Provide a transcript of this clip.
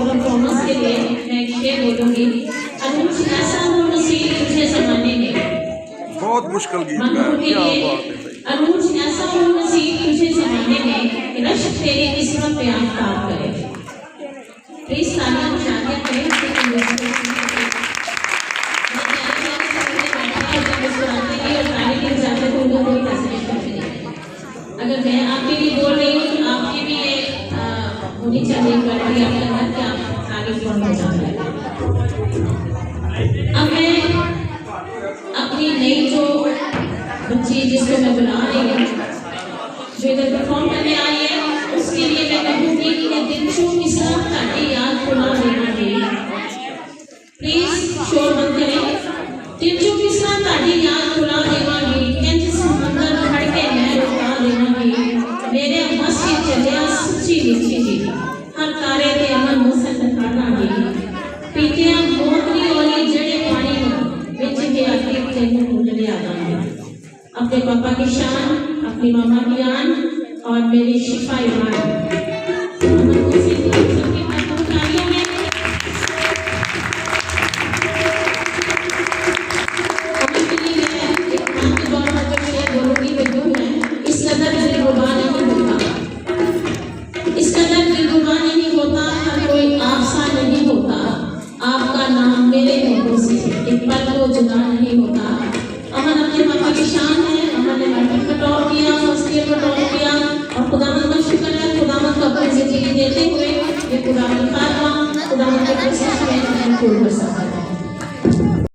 Performance के लिए मैं शेर बोलूंगी। अनुज ऐसा हो नसीब तुझे ज़माने में, बहुत मुश्किल गीत है, क्या बात है। अनुज ऐसा हो नसीब तुझे ज़माने में, रश्क तेरी किस्मत पे आफताब करे। प्लीज तालियां मुशाहिदा करें। अगर मैं आपके लिए बोल रही हूँ तो आपके भी ये होनी चाहिए क्वालिटी आपके अंदर कि आप तारीफ करना चाहते हैं। अब मैं अपनी नई जो बच्ची जिसको मैं बुला रही हूँ जो इधर परफॉर्म करने आई है उसके लिए मैं कहूँगी कि दिल चू किस्सा ताकि याद भुला देना चाहिए। प्लीज शोर बंद करें। दिल चू किस्सा ताकि याद भुला देना चाहिए। समंदर खड़ के मैं रुका देना चाहिए। मेरे मस्जिद चलिया सच्ची लिखी जी हर तारे ते अमन मुझसे दिखाना जी पीते मोतरी वाली जड़े पानी विच के आके तेनू उजड़े आ जाएंगे। अपने पापा की शान, अपनी मामा की आन और मेरी शिफा ईमान अमन मुझसे सबके तालियों में अमन के लिए मैं एक आपके द्वारा जो शेर बोलूंगी वो यूं है। इस कदर दिलरुबा नहीं होता, इस कदर दिलरुबा नहीं होता, हर कोई आपसा नहीं होता। आपका नाम मेरे होठों से एक पल को जुदा नहीं होता। अमन अपने पापा की शान है। अमन ने मैट्रिक में टॉप किया, फर्स्ट ईयर में टॉप किया और खुदावंद का शुक्र है खुदावंद को अपनी जिंदगी देते हुए ये खुदावंद का खात्मा खुदावंद के कोशिश में पूर्ण कर सकता है।